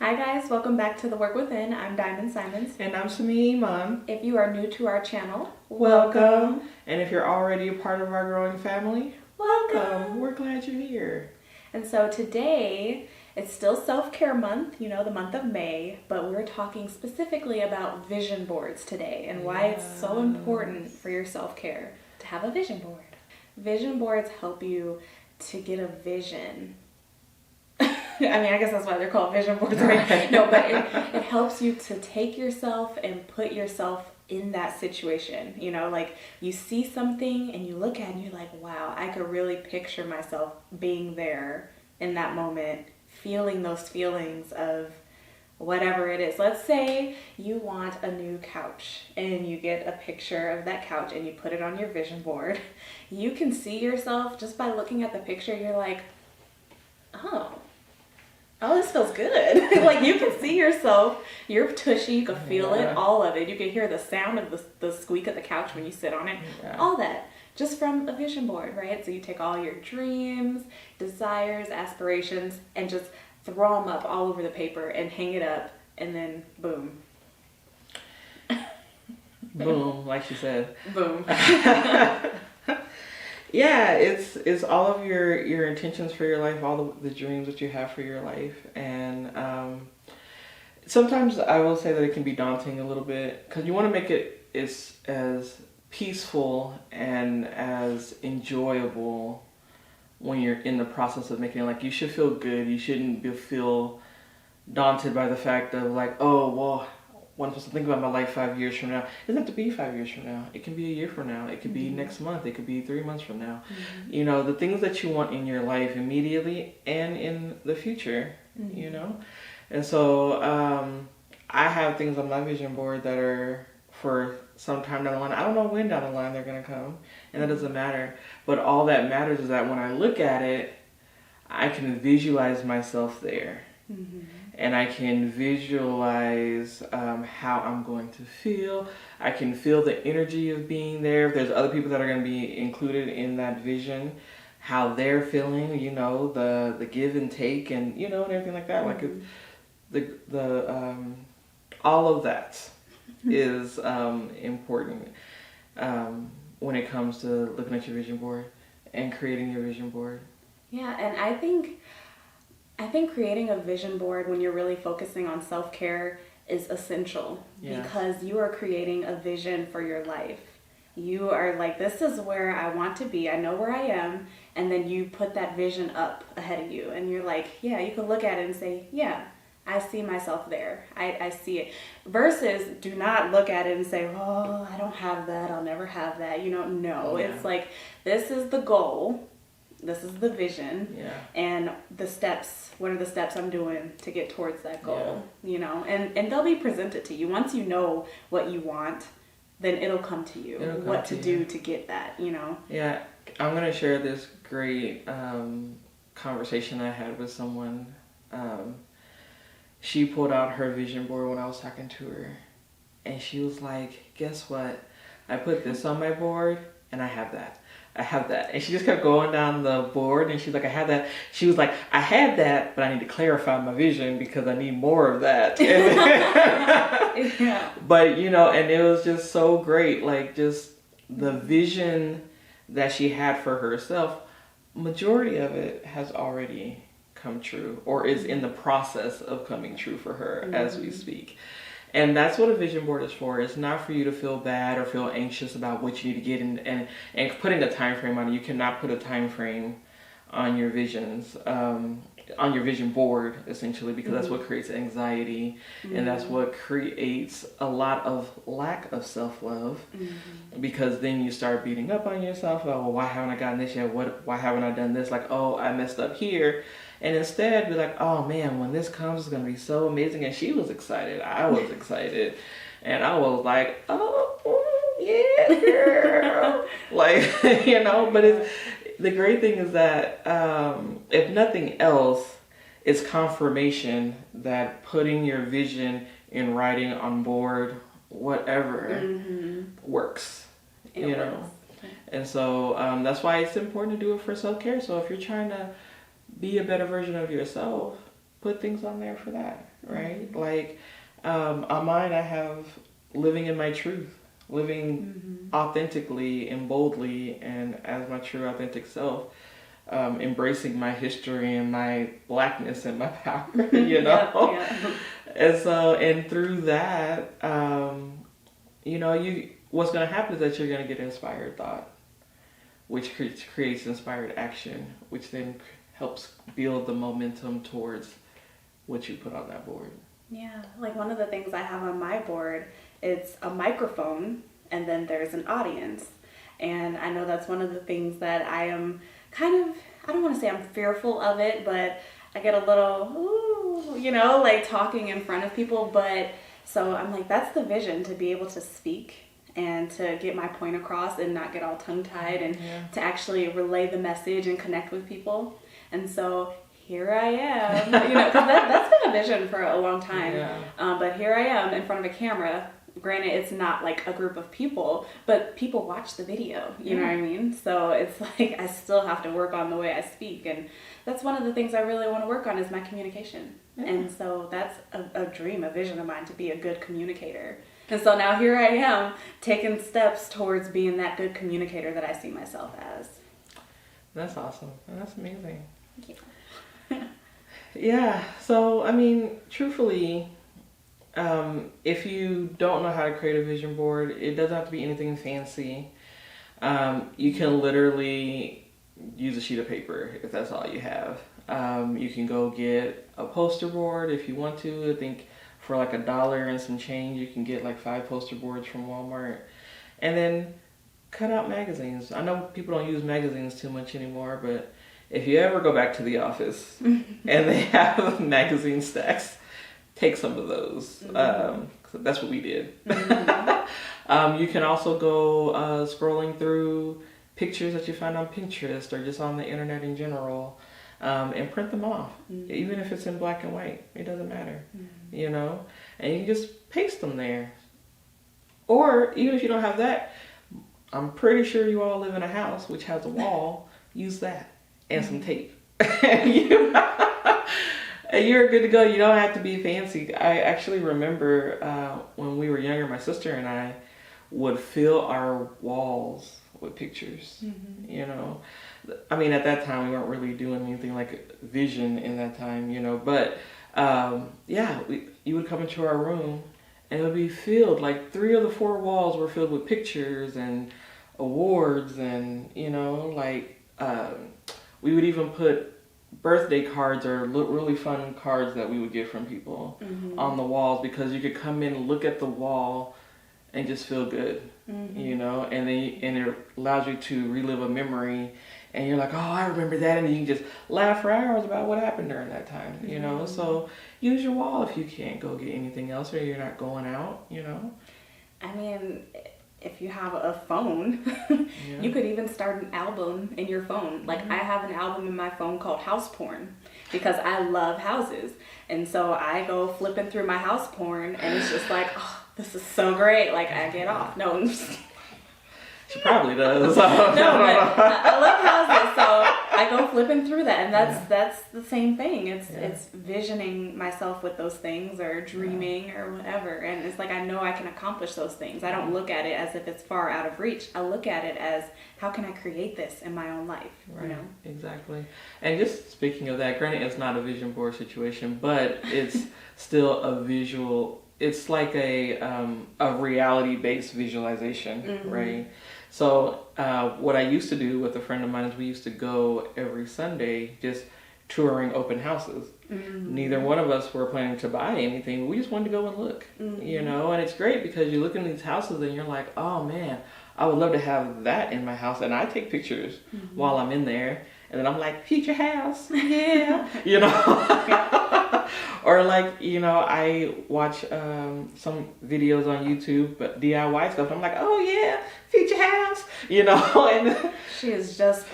Hi guys, welcome back to The Work Within. I'm Diamond Simons. And I'm Sami Iman. If you are new to our channel, Welcome. And if you're already a part of our growing family, welcome. We're glad you're here. And so today, it's still self-care month, the month of May, but we're talking specifically about vision boards today and why it's so important for your self-care to have a vision board. Vision boards help you to get a vision. I guess that's why they're called vision boards, right? No, but it helps you to take yourself and put yourself in that situation. Like you see something and you look at it and you're like, wow, I could really picture myself being there in that moment, feeling those feelings of whatever it is. Let's say you want a new couch and you get a picture of that couch and you put it on your vision board. You can see yourself just by looking at the picture. You're like, oh, this feels good. Like you can see yourself, you're tushy, you can feel it, all of it. You can hear the sound of the squeak of the couch when you sit on it, all that. Just from a vision board, right? So you take all your dreams, desires, aspirations, and just throw them up all over the paper and hang it up, and then boom. Boom, like she said. Boom. Yeah, it's all of your intentions for your life, all the dreams that you have for your life. And sometimes I will say that it can be daunting a little bit because you want to make it as peaceful and as enjoyable when you're in the process of making it. Like you should feel good. You shouldn't feel daunted by the fact of like, oh, well, what I'm supposed to think about my life 5 years from now. It doesn't have to be 5 years from now. It can be a year from now. It could be next month. It could be 3 months from now. Mm-hmm. The things that you want in your life immediately and in the future, And so I have things on my vision board that are for some time down the line. I don't know when down the line they're going to come, and that doesn't matter. But all that matters is that when I look at it, I can visualize myself there. Mm-hmm. And I can visualize how I'm going to feel. I can feel the energy of being there. If there's other people that are going to be included in that vision, how they're feeling, the give and take and, and everything like that. Mm-hmm. Like all of that is important when it comes to looking at your vision board and creating your vision board. Yeah, and I think creating a vision board when you're really focusing on self-care is essential because you are creating a vision for your life. You are like, this is where I want to be. I know where I am. And then you put that vision up ahead of you. And you're like, yeah, you can look at it and say, yeah, I see myself there. I see it. Versus do not look at it and say, oh, I don't have that. I'll never have that. No. Yeah. It's like, this is the goal. This is the vision, and the steps. What are the steps I'm doing to get towards that goal? And they'll be presented to you. Once you know what you want, then it'll come to you. What to do to get that, Yeah, I'm gonna share this great conversation I had with someone. She pulled out her vision board when I was talking to her, and she was like, "Guess what? I put this on my board, and I have that." And she just kept going down the board, and she's like, I have that. She was like, I had that, but I need to clarify my vision because I need more of that. Yeah. But, and it was just so great. Like, just the vision that she had for herself, majority of it has already come true or is in the process of coming true for her as we speak. And that's what a vision board is for. It's not for you to feel bad or feel anxious about what you need to get and putting a time frame on it. You cannot put a time frame on your visions, on your vision board, essentially, because that's what creates anxiety and that's what creates a lot of lack of self-love because then you start beating up on yourself. Oh, well, why haven't I gotten this yet? Why haven't I done this? Like, oh, I messed up here. And instead, be like, oh man, when this comes, it's going to be so amazing. And she was excited. I was excited. And I was like, oh, yeah, girl. Like, but the great thing is that if nothing else, it's confirmation that putting your vision in writing on board, whatever, works. It works. And so that's why it's important to do it for self-care. So if you're trying to be a better version of yourself, put things on there for that. right? Like, on mine, I have living in my truth, living authentically and boldly and as my true authentic self, embracing my history and my blackness and my power, you know? Yeah. And so, and through that, what's going to happen is that you're going to get inspired thought, which creates inspired action, which then helps build the momentum towards what you put on that board. Yeah, like one of the things I have on my board, it's a microphone and then there's an audience. And I know that's one of the things that I am kind of, I don't want to say I'm fearful of it, but I get a little, like talking in front of people. But so I'm like, that's the vision, to be able to speak and to get my point across and not get all tongue-tied and to actually relay the message and connect with people. And so here I am, because that's been a vision for a long time. Yeah. But here I am in front of a camera. Granted, it's not like a group of people, but people watch the video, you know what I mean? So it's like I still have to work on the way I speak. And that's one of the things I really want to work on is my communication. Yeah. And so that's a dream, a vision of mine, to be a good communicator. And so now here I am taking steps towards being that good communicator that I see myself as. That's awesome. That's amazing. Thank you. Yeah, so I mean, truthfully, if you don't know how to create a vision board, it doesn't have to be anything fancy. You can literally use a sheet of paper if that's all you have. You can go get a poster board if you want to. I think for like $1 and some change, you can get like 5 poster boards from Walmart. And then cut out magazines. I know people don't use magazines too much anymore, but if you ever go back to the office and they have magazine stacks, take some of those. That's what we did. You can also go scrolling through pictures that you find on Pinterest or just on the internet in general, and print them off. Even if it's in black and white, it doesn't matter, and you can just paste them there. Or even if you don't have that, I'm pretty sure you all live in a house which has a wall. Use that. And some tape. And you're good to go. You don't have to be fancy. I actually remember when we were younger, my sister and I would fill our walls with pictures. I mean, at that time we weren't really doing anything like vision in that time, but you would come into our room and it would be filled, like 3 of the 4 walls were filled with pictures and awards and we would even put birthday cards or really fun cards that we would get from people on the walls, because you could come in and look at the wall and just feel good, and it allows you to relive a memory, and you're like, oh, I remember that, and you can just laugh for hours about what happened during that time, So use your wall if you can't go get anything else or you're not going out, I mean, if you have a phone, you could even start an album in your phone. Like I have an album in my phone called House Porn because I love houses. And so I go flipping through my house porn and it's just like, oh, this is so great. Like I get off. No, she probably does. No, but I love houses, so I go flipping through that, and that's the same thing. It's visioning myself with those things, or dreaming, or whatever. And it's like I know I can accomplish those things. I don't look at it as if it's far out of reach. I look at it as how can I create this in my own life? Right. Exactly. And just speaking of that, granted, it's not a vision board situation, but it's still a visual. It's like a reality-based visualization, right? So what I used to do with a friend of mine is we used to go every Sunday just touring open houses. Neither one of us were planning to buy anything, but we just wanted to go and look, and it's great because you look in these houses and you're like, oh man, I would love to have that in my house. And I take pictures while I'm in there. And then I'm like, future house, yeah, Or like, I watch some videos on YouTube, but DIY stuff. I'm like, oh yeah, future house, And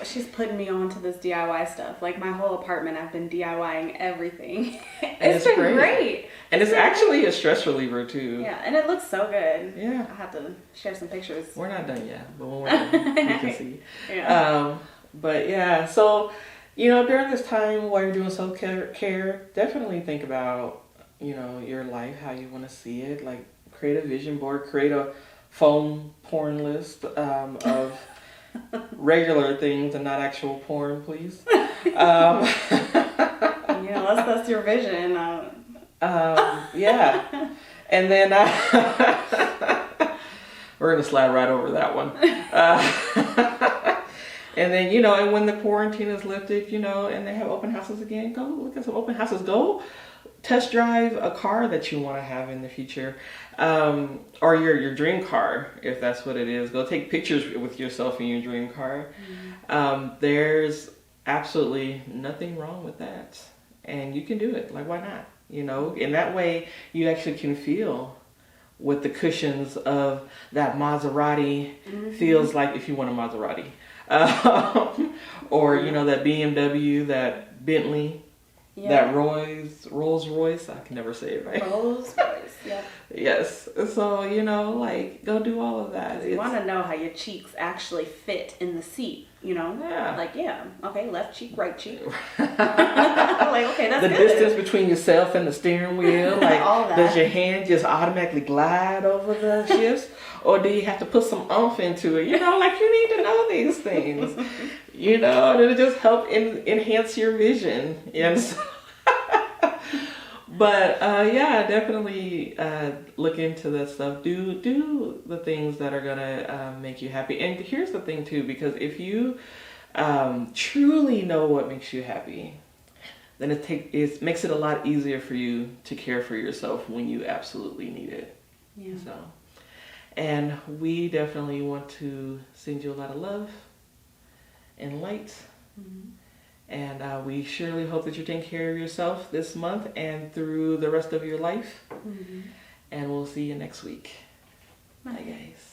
she's putting me on to this DIY stuff. Like my whole apartment, I've been DIYing everything. It's been great. And it's actually a stress reliever too. Yeah, and it looks so good. Yeah. I'll have to share some pictures. We're not done yet, but when we're done, you can see. Yeah. But yeah, so, during this time while you're doing self-care, definitely think about your life, how you want to see it. Like, create a vision board, create a phone porn list of regular things and not actual porn, please. That's your vision. Yeah. And then we're going to slide right over that one. And then, and when the quarantine is lifted, and they have open houses again, go look at some open houses. Go test drive a car that you want to have in the future, or your dream car, if that's what it is. Go take pictures with yourself in your dream car. There's absolutely nothing wrong with that, and you can do it. Like, why not? In that way you actually can feel what the cushions of that Maserati feels like, if you want a Maserati, or that BMW, that Bentley. Yeah. That Rolls Royce, I can never say it right. Rolls Royce, yeah. Yes. So, go do all of that. You want to know how your cheeks actually fit in the seat, Yeah. Like, okay, left cheek, right cheek. Like, okay, that's the good. Distance between yourself and the steering wheel. Like, all that. Does your hand just automatically glide over the shifts? Or do you have to put some oomph into it? You need to know these things. And it'll just help enhance your vision. But definitely look into that stuff. Do the things that are gonna make you happy. And here's the thing too, because if you truly know what makes you happy, then it makes it a lot easier for you to care for yourself when you absolutely need it. Yeah. So, and we definitely want to send you a lot of love and light. And we surely hope that you're taking care of yourself this month and through the rest of your life. And we'll see you next week. Bye, guys.